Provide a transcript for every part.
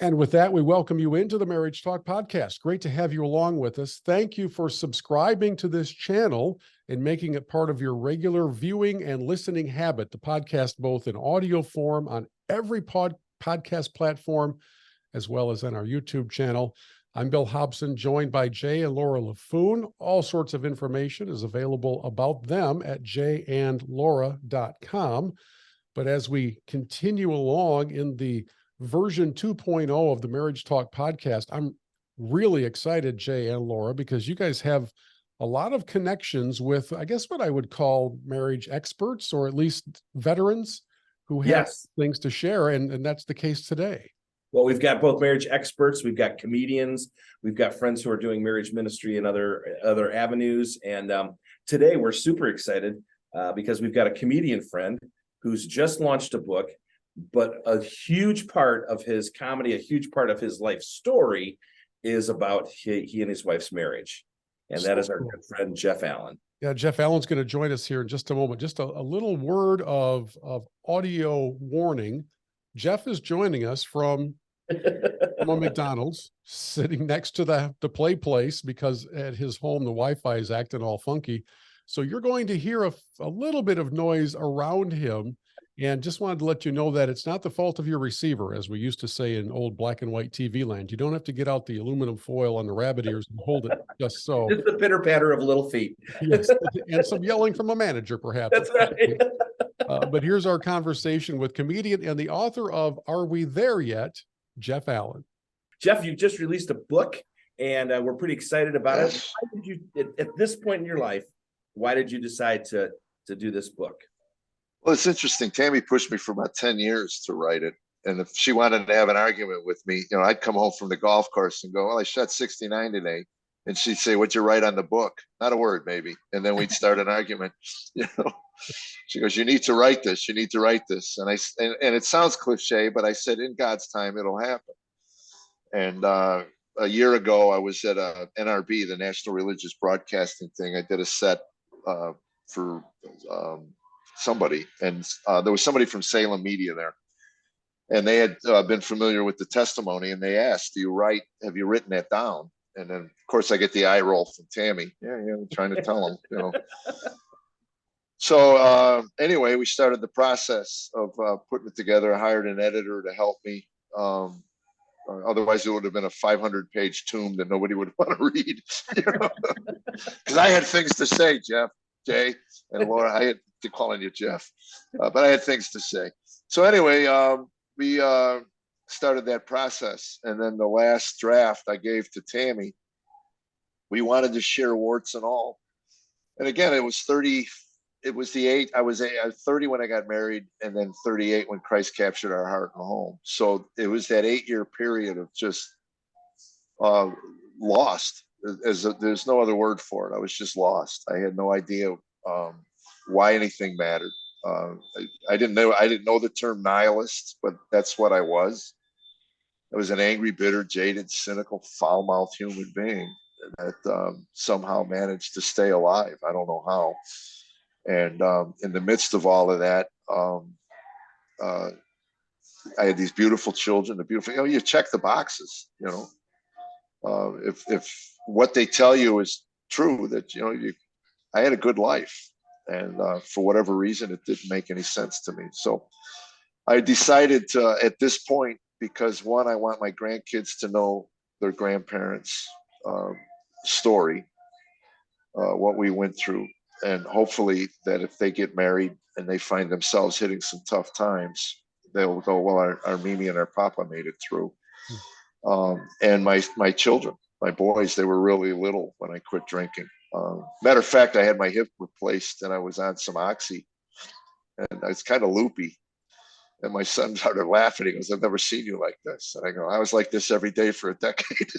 And with that, we welcome you into the Marriage Talk podcast. Great to have you along with us. Thank you for subscribing to this channel and making it part of your regular viewing and listening habit. The podcast, both in audio form on every podcast platform, as well as on our YouTube channel. I'm Bill Hobson, joined by Jay and Laura Laffoon. All sorts of information is available about them at jayandlaura.com. But as we continue along in the version 2.0 of the Marriage Talk podcast, I'm really excited, Jay and Laura, because you guys have a lot of connections with, I guess, what I would call marriage experts, or at least veterans who have things to share. And that's the case today. Well, we've got both marriage experts, we've got comedians, we've got friends who are doing marriage ministry and other avenues. And today we're super excited because we've got a comedian friend who's just launched a book, but a huge part of his comedy, a huge part of his life story is about he and his wife's marriage. And that is our good friend, Jeff Allen. Yeah, Jeff Allen's going to join us here in just a moment. Just a little word of audio warning. Jeff is joining us from a McDonald's, sitting next to the play place, because at his home, the Wi-Fi is acting all funky. So you're going to hear a little bit of noise around him. And just wanted to let you know that it's not the fault of your receiver, as we used to say in old black and white TV land. You don't have to get out the aluminum foil on the rabbit ears and hold it just so. It's the pitter patter of little feet. Yes, and some yelling from a manager, perhaps. That's right. But here's our conversation with comedian and the author of Are We There Yet?, Jeff Allen. Jeff, you just released a book, and we're pretty excited about it. Why did you, at this point in your life, why did you decide to do this book? Well, it's interesting. Tammy pushed me for about 10 years to write it. And if she wanted to have an argument with me, I'd come home from the golf course and go, well, I shot 69 today. And she'd say, what'd you write on the book? Not a word, maybe. And then we'd start an argument. She goes, you need to write this. You need to write this. And and it sounds cliche, but I said, in God's time, it'll happen. And a year ago, I was at a NRB, the National Religious Broadcasting thing. I did a set for somebody, and there was somebody from Salem Media there, and they had been familiar with the testimony, and they asked, have you written that down? And then of course I get the eye roll from Tammy. Yeah, I'm trying to tell them. So anyway, we started the process of putting it together. I hired an editor to help me. Otherwise it would have been a 500-page tome that nobody would want to read, because I had things to say, Jay and Laura. I had to calling you Jeff, but I had things to say. So anyway, we started that process, and then the last draft I gave to Tammy. We wanted to share warts and all, and again, it was 30. It was I was 30 when I got married, and then 38 when Christ captured our heart and home. So it was that 8-year period of just lost. There's no other word for it. I was just lost. I had no idea why anything mattered. I didn't know the term nihilist, but that's what I was. I was an angry, bitter, jaded, cynical, foul-mouthed human being that somehow managed to stay alive. I don't know how. And in the midst of all of that, I had these beautiful children. You check the boxes. If what they tell you is true, that I had a good life. And for whatever reason, it didn't make any sense to me. So I decided to, at this point, because one, I want my grandkids to know their grandparents' story, what we went through. And hopefully that if they get married and they find themselves hitting some tough times, they'll go, well, our Mimi and our Papa made it through. And my children, my boys, they were really little when I quit drinking. Matter of fact, I had my hip replaced and I was on some oxy, and it's kind of loopy. And my son started laughing. He goes, I've never seen you like this. And I go, I was like this every day for a decade.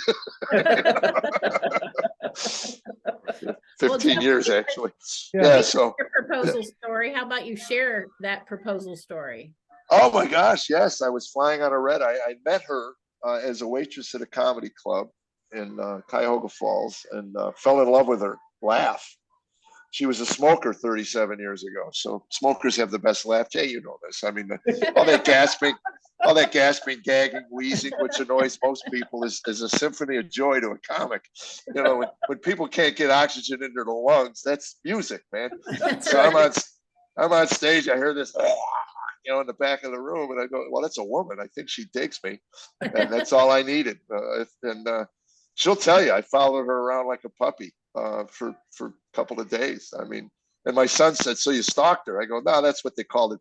15 years, actually. Yeah. So your proposal story. How about you share that proposal story? Oh my gosh. Yes. I was flying on a red eye. I met her as a waitress at a comedy club in Cuyahoga Falls, and fell in love with her laugh. she was a smoker 37 years ago. So smokers have the best laugh. Jay, you know this. I mean, all that gasping, gagging, wheezing, which annoys most people, is a symphony of joy to a comic. You know, when people can't get oxygen into their lungs, that's music, man. That's So right. I'm on stage. I hear this, you know, in the back of the room, and I go, well, that's a woman. I think she digs me, and that's all I needed. She'll tell you, I followed her around like a puppy for a couple of days. I mean, and my son said, "So you stalked her?" I go, "No, that's what they call it.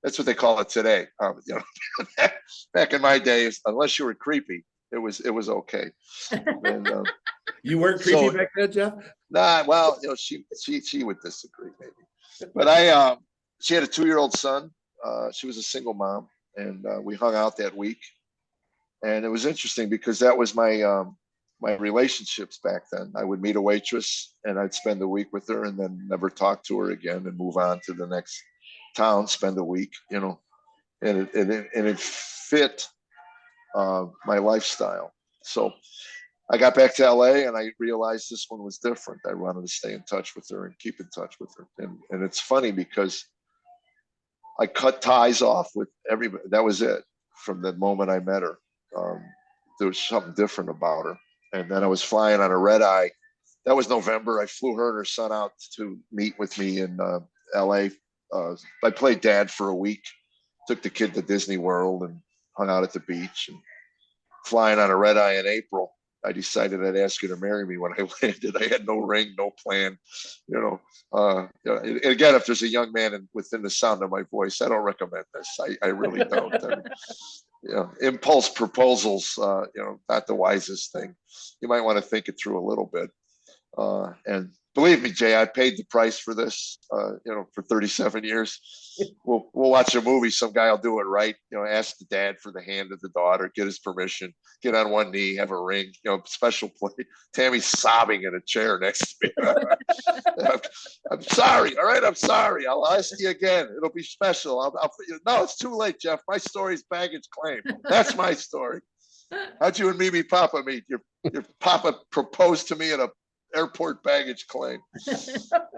That's what they call it today." You know, back in my days, unless you were creepy, it was okay. And You weren't creepy So- back then, Jeff? nah, well, you know, she would disagree maybe, but she had a 2-year-old son. She was a single mom, and we hung out that week. And it was interesting because that was my relationships back then. I would meet a waitress and I'd spend a week with her and then never talk to her again and move on to the next town, spend a week, you know, and it fit my lifestyle. So I got back to LA and I realized this one was different. I wanted to stay in touch with her and keep in touch with her. And it's funny because I cut ties off with everybody. That was it. From the moment I met her, there was something different about her. And then I was flying on a red eye. That was November. I flew her and her son out to meet with me in LA. I played dad for a week, took the kid to Disney World and hung out at the beach. And flying on a red eye in April, I decided I'd ask her to marry me when I landed. I had no ring, no plan, you know. And again, if there's a young man within the sound of my voice, I don't recommend this. I really don't. I mean, you know, impulse proposals, you know, not the wisest thing. You might want to think it through a little bit. And believe me, Jay, I paid the price for this, you know, for 37 years. We'll watch a movie. Some guy will do it right. You know, ask the dad for the hand of the daughter, get his permission, get on one knee, have a ring, you know, special play. Tammy's sobbing in a chair next to me. I'm sorry. All right. I'm sorry. I'll ask you again. It'll be special. No, it's too late, Jeff. My story's baggage claim. That's my story. How'd you and Mimi Papa meet? Your Papa proposed to me at a airport baggage claim.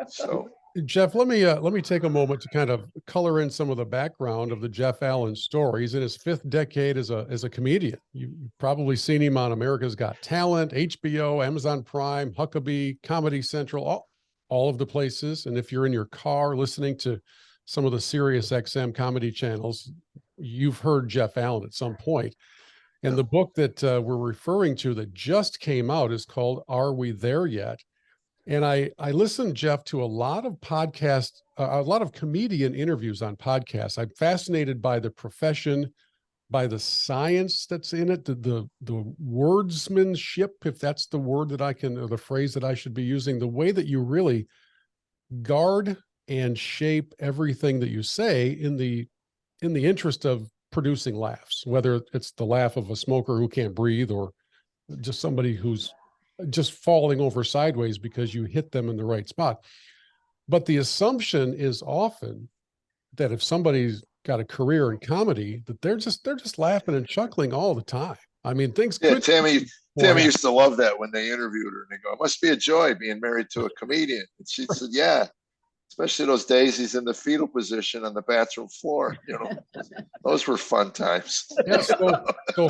So Jeff, let me take a moment to kind of color in some of the background of the Jeff Allen story. He's in his 5th decade as a comedian. You've probably seen him on America's Got Talent, HBO, Amazon Prime, Huckabee, Comedy Central, all of the places. And if you're in your car listening to some of the Sirius XM comedy channels, you've heard Jeff Allen at some point. And the book that we're referring to that just came out is called Are We There Yet? And I listened, Jeff, to a lot of podcasts, a lot of comedian interviews on podcasts. I'm fascinated by the profession, by the science that's in it, the wordsmanship, if that's the word that I can, or the phrase that I should be using, the way that you really guard and shape everything that you say in the interest of producing laughs, whether it's the laugh of a smoker who can't breathe or just somebody who's just falling over sideways because you hit them in the right spot. But the assumption is often that if somebody's got a career in comedy, that they're just laughing and chuckling all the time. I mean, things yeah, could. Tammy used to love that when they interviewed her and they go, "It must be a joy being married to a comedian." And she said, "Yeah, especially those days he's in the fetal position on the bathroom floor. You know, those were fun times." Yes. So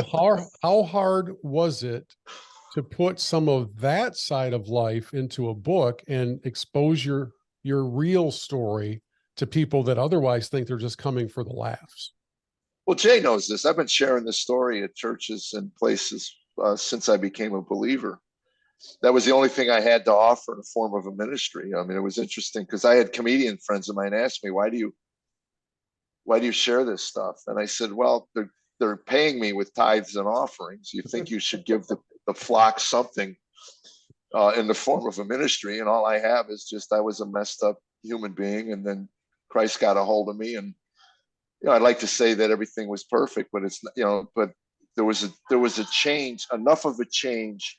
how hard was it to put some of that side of life into a book and expose your real story to people that otherwise think they're just coming for the laughs? Well, Jay knows this. I've been sharing this story at churches and places since I became a believer. That was the only thing I had to offer in the form of a ministry. I mean, it was interesting because I had comedian friends of mine ask me, why do you share this stuff? And I said, well, they're paying me with tithes and offerings. You think you should give the flock something in the form of a ministry. And all I have is just, I was a messed up human being. And then Christ got a hold of me. And, you know, I'd like to say that everything was perfect, but it's, you know, but there was a change, enough of a change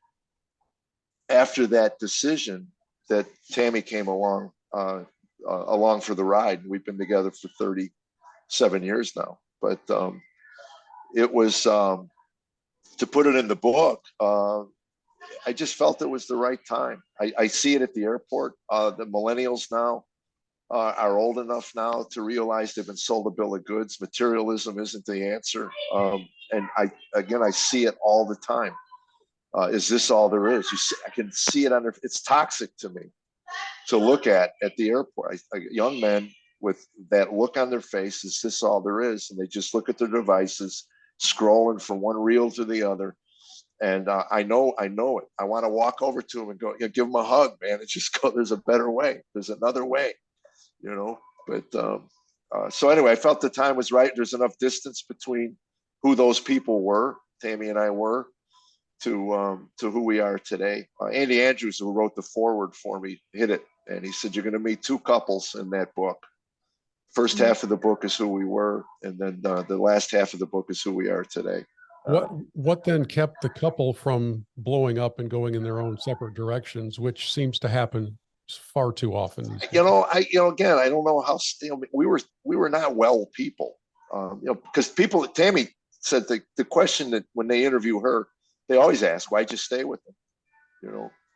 after that decision that Tammy came along for the ride. We've been together for 37 years now, but it was, to put it in the book, I just felt it was the right time. I see it at the airport. The millennials now are old enough now to realize they've been sold a bill of goods. Materialism isn't the answer. And I see it all the time. Is this all there is? I can see it under. It's toxic to me to look at the airport. Young men with that look on their face. Is this all there is? And they just look at their devices, scrolling from one reel to the other. And I know it. I want to walk over to him and go, give him a hug, man. It's just go. There's a better way. There's another way, But so anyway, I felt the time was right. There's enough distance between who those people were, Tammy and I were, to who we are today. Andy Andrews, who wrote the foreword for me, hit it, and he said, "You're going to meet two couples in that book. First half of the book is who we were, and then the last half of the book is who we are today." What then kept the couple from blowing up and going in their own separate directions, which seems to happen far too often? Again, I don't know how we were not well people, because Tammy said the question that when they interview her, they always ask, "Why'd you stay with them?"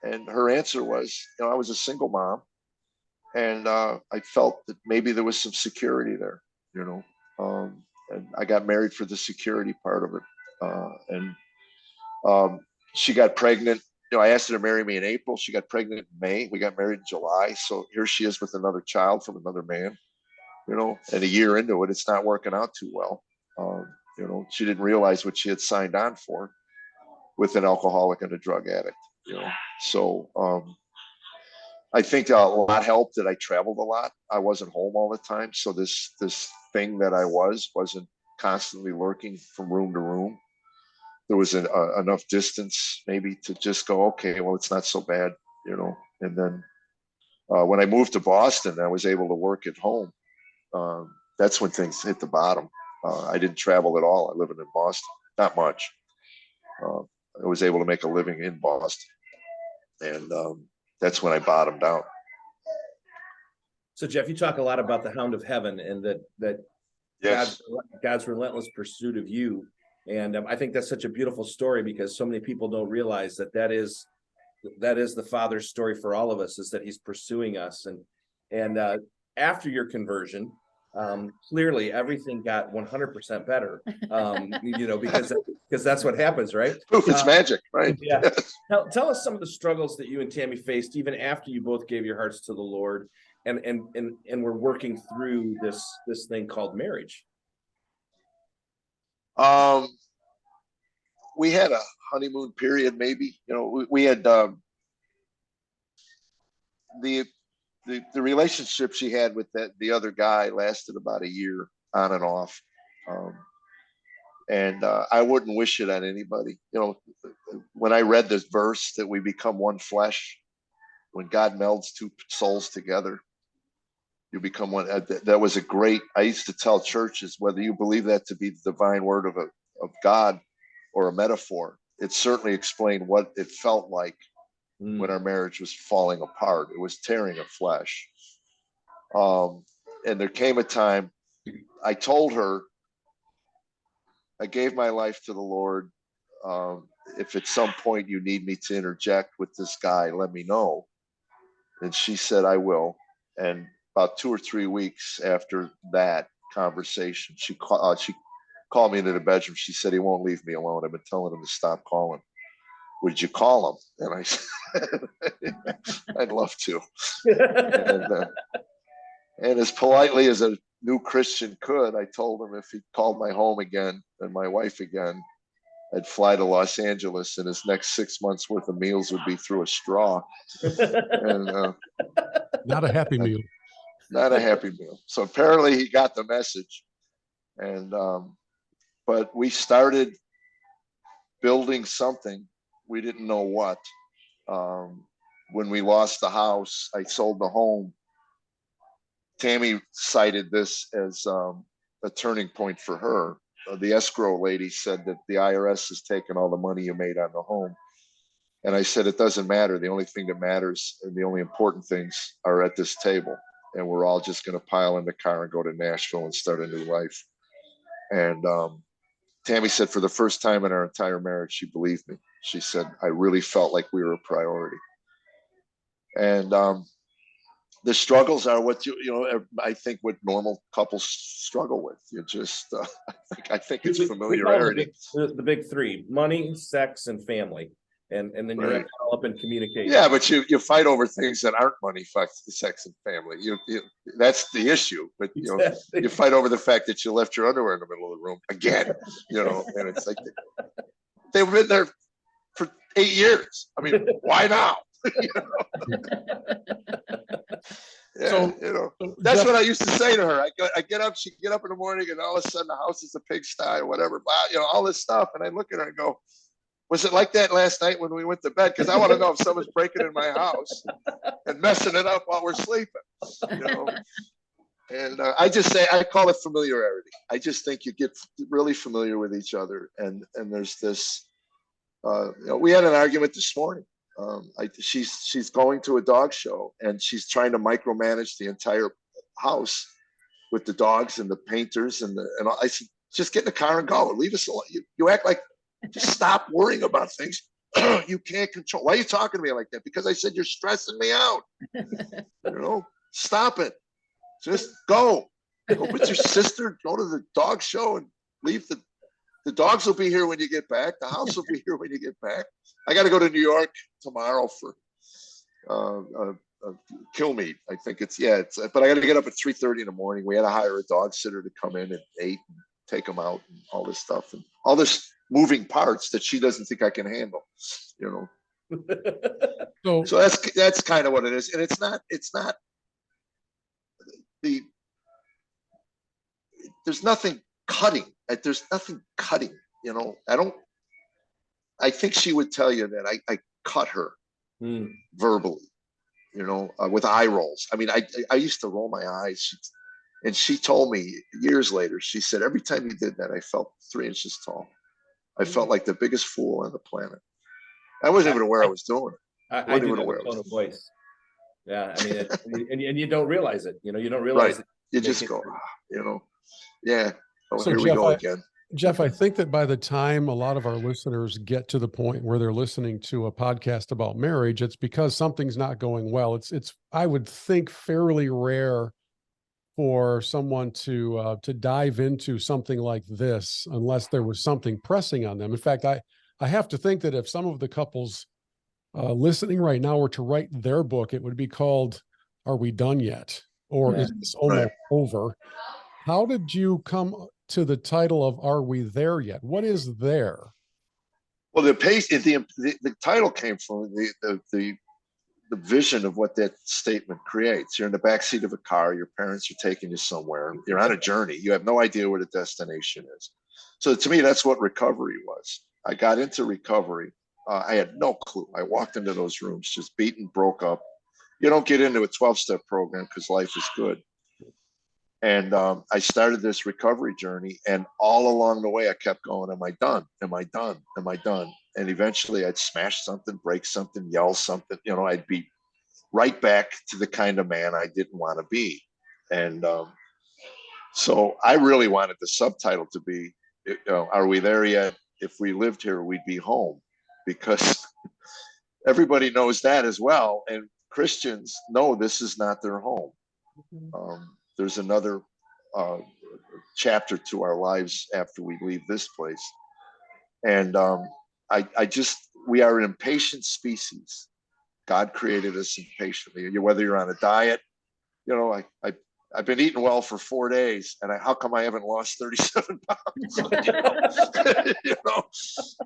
And her answer was, I was a single mom, and I felt that maybe there was some security there, and I got married for the security part of it. She got pregnant. I asked her to marry me in April. She got pregnant in May. We got married in July. So here she is with another child from another man, and a year into it, it's not working out too well. She didn't realize what she had signed on for with an alcoholic and a drug addict, So I think a lot helped that I traveled a lot. I wasn't home all the time. So this thing that I wasn't constantly lurking from room to room. There was enough distance maybe to just go, okay, well, it's not so bad, And then when I moved to Boston, I was able to work at home. That's when things hit the bottom. I didn't travel at all. I lived in Boston, not much. I was able to make a living in Boston. And that's when I bottomed out. So Jeff, you talk a lot about the hound of heaven and that Yes. God's relentless pursuit of you. And I think that's such a beautiful story because so many people don't realize that is the Father's story for all of us, is that he's pursuing us. And after your conversion, clearly everything got 100% better, because that's what happens, right? Poof, it's magic, right? Yeah. Tell us some of the struggles that you and Tammy faced, even after you both gave your hearts to the Lord and we're working through this thing called marriage. We had a honeymoon period, maybe. We had the relationship she had with the other guy lasted about a year on and off, and I wouldn't wish it on anybody. When I read this verse that we become one flesh, when God melds two souls together, you become one. That was a great. I used to tell churches, whether you believe that to be the divine word of God or a metaphor, it certainly explained what it felt like when our marriage was falling apart. It was tearing of flesh. And there came a time I told her, I gave my life to the Lord. If at some point you need me to interject with this guy, let me know. And she said, I will. And about 2 or 3 weeks after that conversation, she called me into the bedroom. She said, he won't leave me alone. I've been telling him to stop calling. Would you call him? And I said, I'd love to. And as politely as a new Christian could, I told him if he called my home again and my wife again, I'd fly to Los Angeles and his next 6 months worth of meals would be through a straw. And not a happy meal. Not a happy meal. So apparently he got the message. And but we started building something. We didn't know what. When we lost the house, I sold the home. Tammy cited this as a turning point for her. The escrow lady said that the IRS has taken all the money you made on the home. And I said, it doesn't matter. The only thing that matters and the only important things are at this table. And we're all just going to pile in the car and go to Nashville and start a new life. And Tammy said for the first time in our entire marriage, she believed me. She said, I really felt like we were a priority. And the struggles are what I think what normal couples struggle with. You just, I think it's We call familiarity. the big three: money, sex, and family. And then you wrap it all up in communication. Yeah, but you fight over things that aren't money, sex, and family. You that's the issue. But you fight over the fact that you left your underwear in the middle of the room again. And it's like they've been there for 8 years. I mean, why now? Yeah, So, that's Jeff, what I used to say to her. I get up, she'd get up in the morning, and all of a sudden the house is a pigsty or whatever, all this stuff. And I look at her and go, was it like that last night when we went to bed? Because I want to know if someone's breaking in my house and messing it up while we're sleeping. And I just say, I call it familiarity. I just think you get really familiar with each other. And there's this, we had an argument this morning. She's going to a dog show and she's trying to micromanage the entire house with the dogs and the painters and I said, just get in the car and go. Leave us alone. You act like, just stop worrying about things you can't control. Why are you talking to me like that? Because I said you're stressing me out. Stop it. Just go with your sister. Go to the dog show and leave the dogs will be here when you get back. The house will be here when you get back. I got to go to New York tomorrow for kill meat. I think but I got to get up at 3:30 in the morning. We had to hire a dog sitter to come in at 8 and take them out and all this stuff and all this moving parts that she doesn't think I can handle. So that's kind of what it is, and it's not there's nothing cutting. There's nothing cutting. I think she would tell you that I cut her verbally, with eye rolls. I mean, I used to roll my eyes, and she told me years later, she said, every time you did that, I felt 3 inches tall. I felt like the biggest fool on the planet. I wasn't even aware I was doing it. I do have a tone of voice. Yeah, I mean, and you don't realize it. You don't realize it. You just go, yeah. Oh, So here we go again. Jeff, I think that by the time a lot of our listeners get to the point where they're listening to a podcast about marriage, it's because something's not going well. It's I would think fairly rare for someone to dive into something like this unless there was something pressing on them. In fact, I have to think that if some of the couples listening right now were to write their book, it would be called "Are We Done Yet?" or "Is This Almost Over?" How did you come to the title of "Are We There Yet?" What is there? Well, the title came from the vision of what that statement creates. You're in the backseat of a car. Your parents are taking you somewhere. You're on a journey. You have no idea where the destination is. So to me, that's what recovery was. I got into recovery. I had no clue. I walked into those rooms just beaten, broke up. You don't get into a 12-step program because life is good. And I started this recovery journey, and all along the way, I kept going, am I done? Am I done? Am I done? And eventually I'd smash something, break something, yell something, I'd be right back to the kind of man I didn't want to be. And so I really wanted the subtitle to be, Are We There Yet? If we lived here, we'd be home, because everybody knows that as well. And Christians know this is not their home. There's another chapter to our lives after we leave this place. And we are an impatient species. God created us impatiently. Whether you're on a diet, I've been eating well for 4 days, and how come I haven't lost 37 pounds?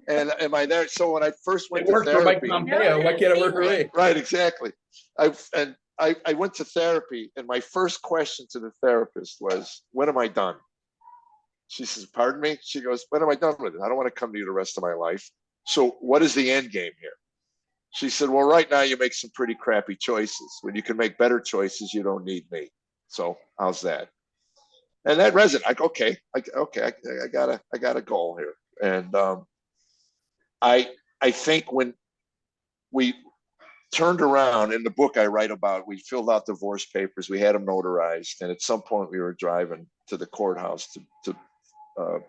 And am I there? So when I first went to therapy, why can't it work for me? Right, exactly. I went to therapy, and my first question to the therapist was, when am I done? She says, pardon me? She goes, when am I done with it? I don't want to come to you the rest of my life. So what is the end game here? She said, well, right now you make some pretty crappy choices. When you can make better choices, you don't need me. So how's that? And that resonated. I got a goal here. And I think when we turned around, in the book I write about, we filled out divorce papers, we had them notarized, and at some point we were driving to the courthouse to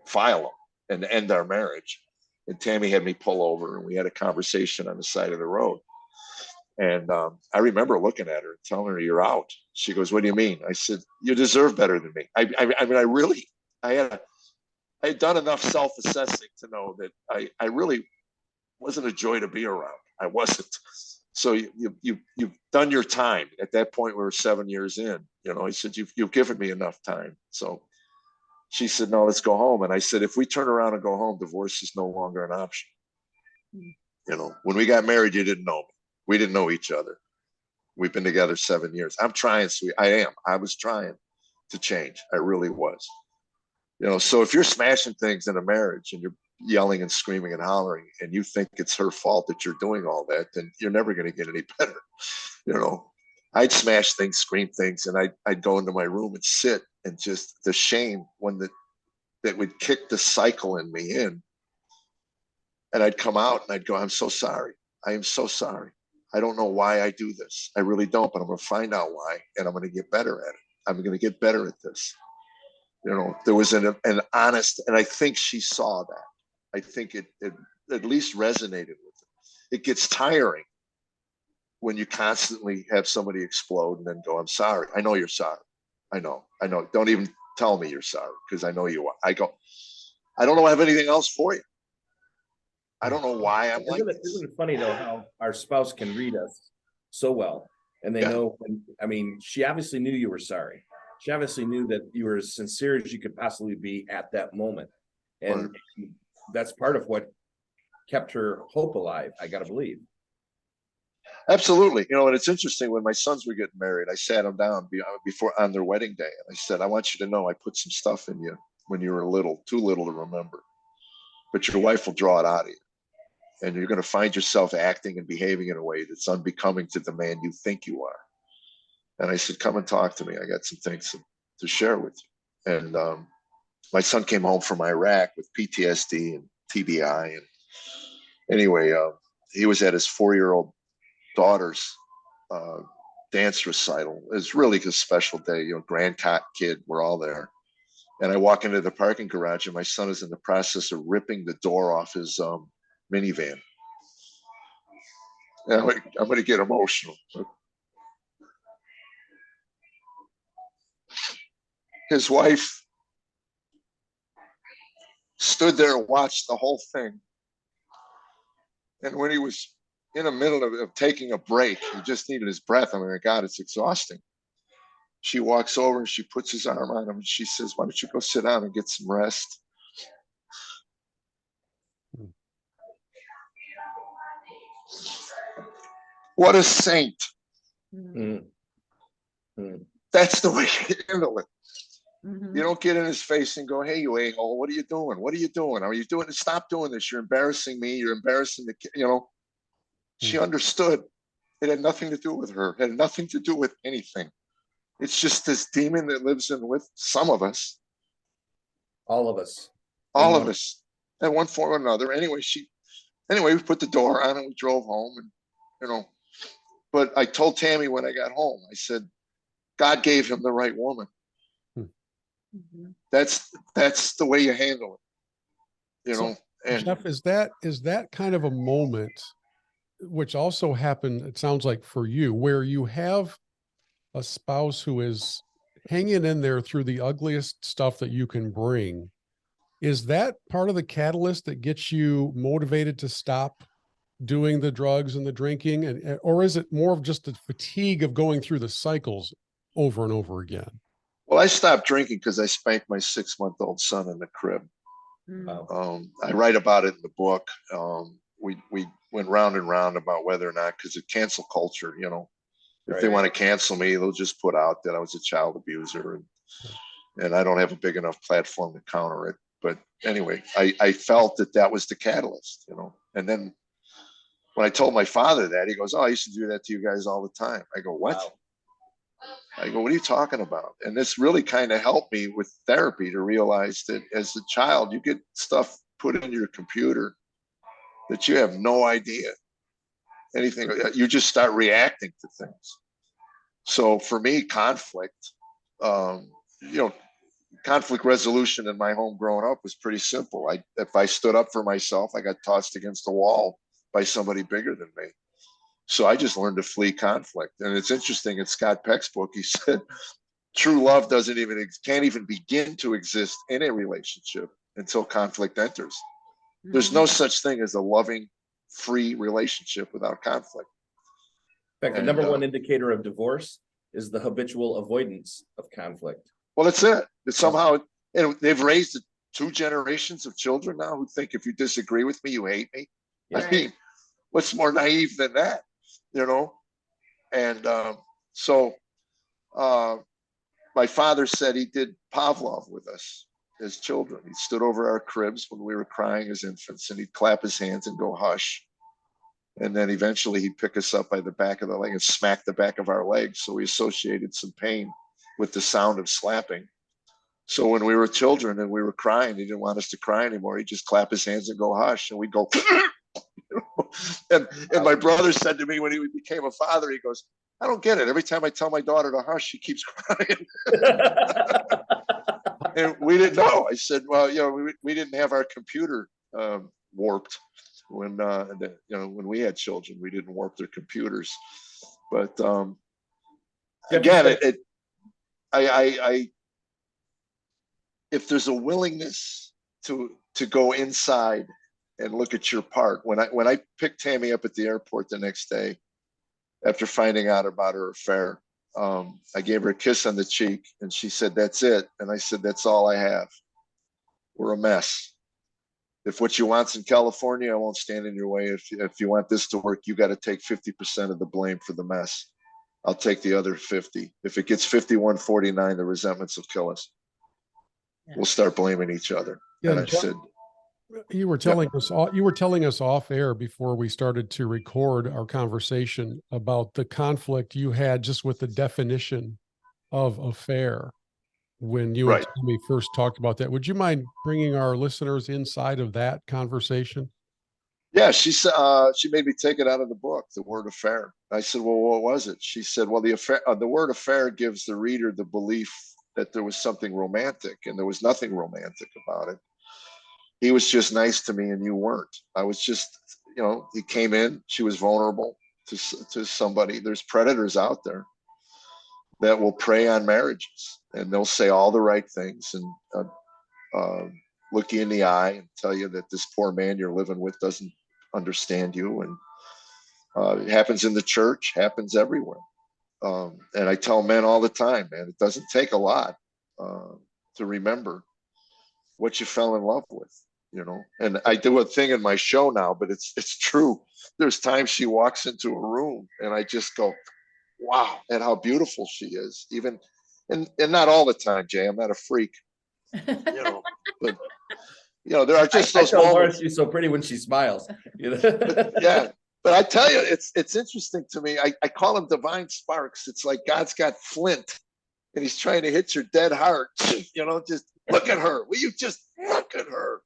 file them. and end our marriage. And Tammy had me pull over, and we had a conversation on the side of the road. And I remember looking at her and telling her, "You're out." She goes, "What do you mean?" I said, "You deserve better than me." I mean, I had done enough self-assessing to know that I really wasn't a joy to be around. I wasn't. So you've done your time. At that point, we were 7 years in. I said, you've given me enough time. So she said, "No, let's go home." And I said, "If we turn around and go home, divorce is no longer an option." When we got married, you didn't know me. We didn't know each other. We've been together 7 years. I'm trying, sweet. I was trying to change. I really was. So if you're smashing things in a marriage and you're yelling and screaming and hollering and you think it's her fault that you're doing all that, then you're never going to get any better. I'd smash things, scream things, and I'd go into my room and sit, and just the shame that would kick the cycle in me in. And I'd come out and I'd go, "I'm so sorry. I am so sorry. I don't know why I do this. I really don't, but I'm going to find out why, and I'm going to get better at it. I'm going to get better at this." There was an honest, and I think she saw that. I think it at least resonated with it. It gets tiring when you constantly have somebody explode and then go, "I'm sorry. I know you're sorry. I know. Don't even tell me you're sorry, because I know you are." I go, "I don't know I have anything else for you. I don't know why I'm like this." Isn't it funny though how our spouse can read us so well, and they know when, I mean, she obviously knew you were sorry. She obviously knew that you were as sincere as you could possibly be at that moment. And that's part of what kept her hope alive, I gotta believe. Absolutely. And it's interesting, when my sons were getting married, I sat them down before on their wedding day, and I said, "I want you to know I put some stuff in you when you were little, too little to remember, but your wife will draw it out of you. And you're going to find yourself acting and behaving in a way that's unbecoming to the man you think you are." And I said, "Come and talk to me. I got some things to share with you." And my son came home from Iraq with PTSD and TBI. And anyway, he was at his 4-year-old daughter's dance recital. It was really a special day. Grandparent kid, we're all there. And I walk into the parking garage, and my son is in the process of ripping the door off his minivan. And I'm going to get emotional. His wife stood there and watched the whole thing. And when he was in the middle of taking a break, he just needed his breath. I mean, God, it's exhausting. She walks over and she puts his arm on him, and she says, "Why don't you go sit down and get some rest?" What a saint. That's the way you handle it. You don't get in his face and go, "Hey, you a-hole, what are you doing? What are you doing? Are you doing? Stop doing this. You're embarrassing me. You're embarrassing the kid." She understood. It had nothing to do with her. It had nothing to do with anything. It's just this demon that lives in with some of us. All of us. All of us. In one form or another. Anyway, we put the door on and we drove home, and but I told Tammy when I got home, I said, God gave him the right woman. That's the way you handle it. So, and Jeff, is that kind of a moment, which also happened, it sounds like, for you, where you have a spouse who is hanging in there through the ugliest stuff that you can bring? Is that part of the catalyst that gets you motivated to stop doing the drugs and the drinking? Or is it more of just the fatigue of going through the cycles over and over again? Well, I stopped drinking because I spanked my 6-month-old son in the crib. I write about it in the book. We went round and round about whether or not, because of cancel culture, if they want to cancel me, they'll just put out that I was a child abuser, and I don't have a big enough platform to counter it. But anyway, I felt that was the catalyst, and then when I told my father that, he goes, "Oh, I used to do that to you guys all the time." I go, "What?" Wow. I go, "What are you talking about?" And this really kind of helped me with therapy to realize that as a child, you get stuff put in your computer that you have no idea anything. You just start reacting to things. So for me, conflict conflict resolution in my home growing up was pretty simple. If I stood up for myself, I got tossed against the wall by somebody bigger than me. So I just learned to flee conflict. And it's interesting, in Scott Peck's book, he said, true love can't even begin to exist in a relationship until conflict enters. There's no such thing as a loving, free relationship without conflict. In fact, the number one indicator of divorce is the habitual avoidance of conflict. Well, that's it. It's somehow, they've raised 2 generations of children now who think if you disagree with me, you hate me. Yeah. I mean, what's more naive than that, you know? And so my father said he did Pavlov with us as children. He stood over our cribs when we were crying as infants, and he'd clap his hands and go, hush. And then eventually he'd pick us up by the back of the leg and smack the back of our legs. So we associated some pain with the sound of slapping. So when we were children and we were crying, he didn't want us to cry anymore. He'd just clap his hands and go, hush. And we'd go, and my brother said to me when he became a father, he goes, I don't get it. Every time I tell my daughter to hush, she keeps crying. And we didn't know. I said, well, we didn't have our computer warped when when we had children. We didn't warp their computers. But again, I if there's a willingness to go inside and look at your part. When I picked Tammy up at the airport the next day after finding out about her affair, I gave her a kiss on the cheek and she said, that's it. And I said, that's all I have. We're a mess. If what you want's in California, I won't stand in your way. If you want this to work, you got to take 50% of the blame for the mess. I'll take the other 50. If it gets 51-49, the resentments will kill us. Yeah. We'll start blaming each other. Yeah, and I said, you were telling us off air before we started to record our conversation about the conflict you had just with the definition of affair when you and Tommy first talked about that. Would you mind bringing our listeners inside of that conversation? Yeah, she said she made me take it out of the book, the word affair. I said, well, what was it? She said, well, the word affair gives the reader the belief that there was something romantic, and there was nothing romantic about it. He was just nice to me and you weren't. I was just, he came in, she was vulnerable to somebody. There's predators out there that will prey on marriages, and they'll say all the right things and look you in the eye and tell you that this poor man you're living with doesn't understand you. And it happens in the church, happens everywhere. And I tell men all the time, man, it doesn't take a lot to remember what you fell in love with, and I do a thing in my show now, but it's true. There's times she walks into a room and I just go, wow, and how beautiful she is. Even, and not all the time, Jay, I'm not a freak, but there are just those moments. She's so pretty when she smiles. Yeah. But I tell you, it's interesting to me. I call them divine sparks. It's like God's got flint and he's trying to hit your dead heart. Just look at her. Will you just look at her?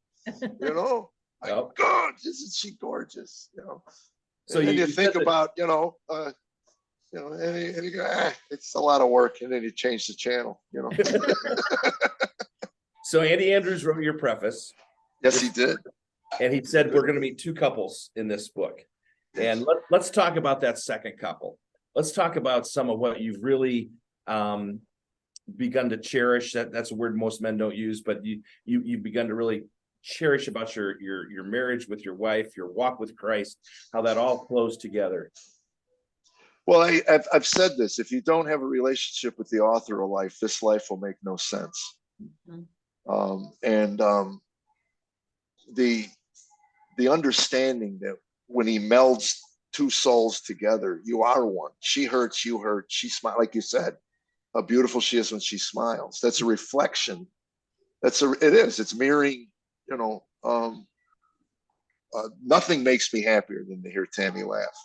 My God, isn't she gorgeous? So and then you think about, and you go, it's a lot of work. And then you change the channel, So Andy Andrews wrote your preface. Yes, he did. And he said, we're going to meet 2 couples in this book. And let's talk about that second couple. Let's talk about some of what you've really begun to cherish. That's a word most men don't use, but you've begun to really cherish about your marriage with your wife, your walk with Christ, how that all flows together. Well, I've said this: if you don't have a relationship with the author of life, this life will make no sense. Mm-hmm. The understanding that when he melds 2 souls together, you are one. She hurts, you hurt. She smiles, like you said, how beautiful she is when she smiles. That's a reflection. It is. It's mirroring. Nothing makes me happier than to hear Tammy laugh.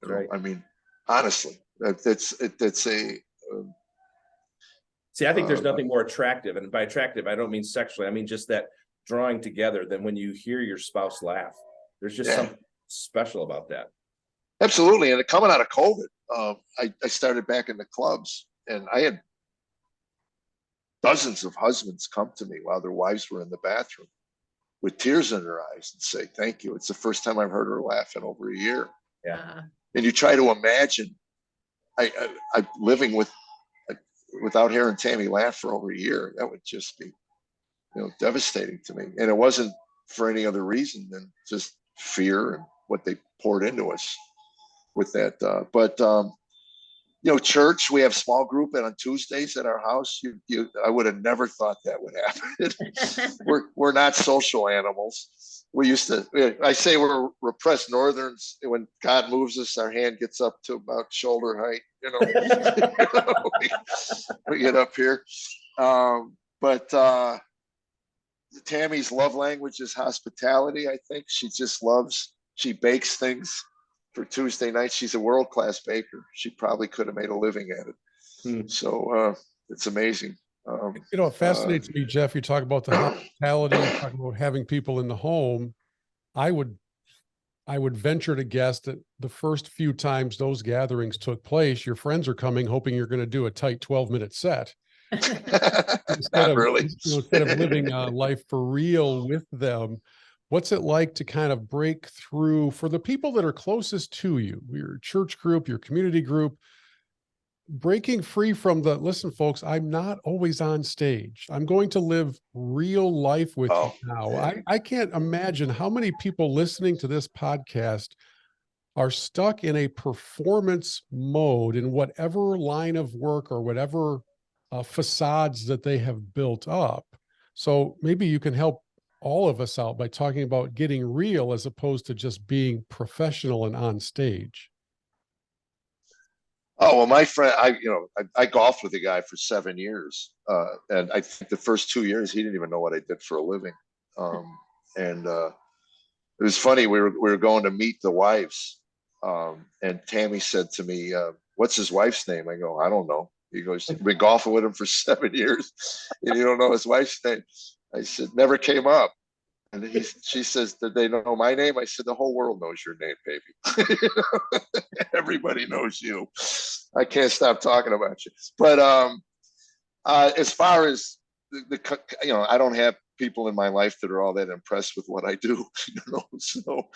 Right. I mean, honestly, that's a. See, I think there's nothing more attractive, and by attractive, I don't mean sexually. I mean just that drawing together than when you hear your spouse laugh. There's just something special about that. Absolutely. And coming out of COVID, I started back in the clubs, and I had dozens of husbands come to me while their wives were in the bathroom with tears in their eyes and say, thank you. It's the first time I've heard her laugh in over a year. Yeah. And you try to imagine I living without hearing Tammy laugh for over a year. That would just be, devastating to me. And it wasn't for any other reason than just fear and what they poured into us with that. Church, we have small group, and on Tuesdays at our house, I would have never thought that would happen. we're not social animals. I say we're repressed Northerns. When God moves us, our hand gets up to about shoulder height, we get up here. Tammy's love language is hospitality. I think she bakes things for Tuesday night. She's a world-class baker. She probably could have made a living at it. So it's amazing. It fascinates me, Jeff. You talk about the hospitality, you talk about having people in the home. I would venture to guess that the first few times those gatherings took place, your friends are coming hoping you're going to do a tight 12-minute set. Not really. Instead of living life for real with them. What's it like to kind of break through for the people that are closest to you, your church group, your community group, breaking free from listen, folks, I'm not always on stage. I'm going to live real life with you now. I can't imagine how many people listening to this podcast are stuck in a performance mode in whatever line of work or whatever facades that they have built up. So maybe you can help all of us out by talking about getting real as opposed to just being professional and on stage. Oh, well, my friend, I golfed with a guy for 7 years. And I think the first 2 years, he didn't even know what I did for a living. It was funny. We were going to meet the wives. And Tammy said to me, what's his wife's name? I go, I don't know. He goes, you've been golfing with him for 7 years and you don't know his wife's name. I said, never came up. And she says, did they know my name? I said, the whole world knows your name, baby. Everybody knows you. I can't stop talking about you. But as far as I don't have people in my life that are all that impressed with what I do, so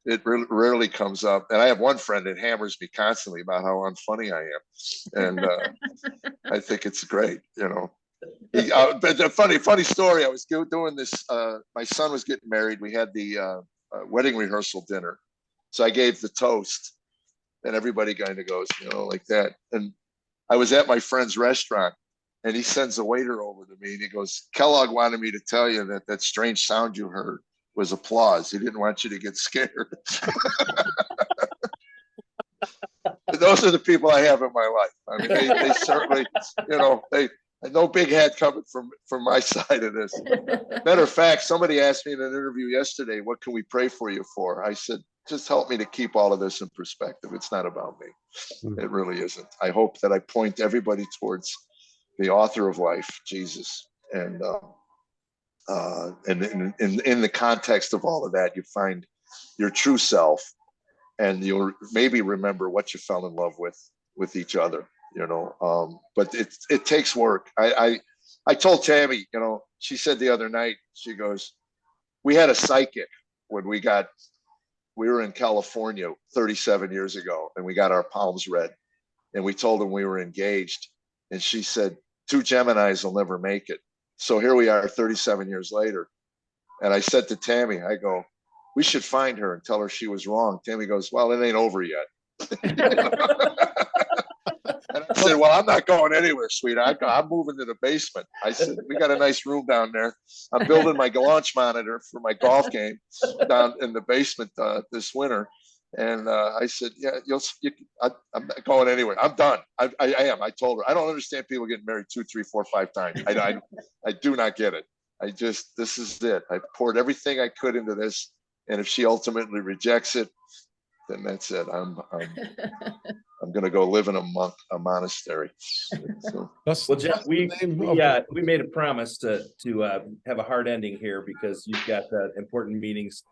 it rarely comes up. And I have one friend that hammers me constantly about how unfunny I am. And I think it's great, But a funny story. I was doing this. My son was getting married. We had the wedding rehearsal dinner. So I gave the toast and everybody kind of goes, like that. And I was at my friend's restaurant and he sends a waiter over to me and he goes, Kellogg wanted me to tell you that strange sound you heard was applause. He didn't want you to get scared. Those are the people I have in my life. I mean, they certainly, no big head coming from my side of this. Matter of fact, somebody asked me in an interview yesterday, what can we pray for you for? I said, just help me to keep all of this in perspective. It's not about me. It really isn't. I hope that I point everybody towards the author of life, Jesus. And in the context of all of that, you find your true self and you'll maybe remember what you fell in love with each other. But it takes work. I told Tammy, she said the other night, she goes, we had a psychic when we were in California 37 years ago and we got our palms read and we told him we were engaged. And she said, 2 Geminis will never make it. So here we are 37 years later. And I said to Tammy, I go, we should find her and tell her she was wrong. Tammy goes, well, it ain't over yet. And I said, well, I'm not going anywhere, sweetheart. I'm moving to the basement. I said, we got a nice room down there. I'm building my launch monitor for my golf game down in the basement this winter. And I said, yeah, I'm not going anywhere. I'm done. I am. I told her, I don't understand people getting married 2, 3, 4, 5 times. I do not get it. This is it. I poured everything I could into this. And if she ultimately rejects it, then that's it. I'm going to go live in a monastery. So. Well, Jeff, we made a promise to have a hard ending here because you've got important meetings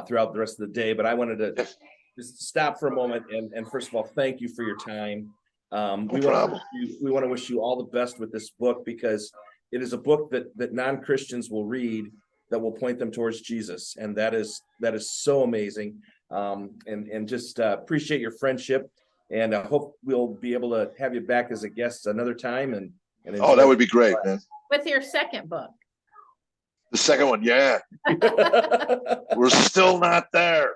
throughout the rest of the day. But I wanted to just stop for a moment and first of all, thank you for your time. We want to wish you all the best with this book because it is a book that non-Christians will read that will point them towards Jesus. And that is so amazing. And just appreciate your friendship. And I hope we'll be able to have you back as a guest another time. And Oh, that would be great, man. With your second book. The second one, yeah. We're still not there.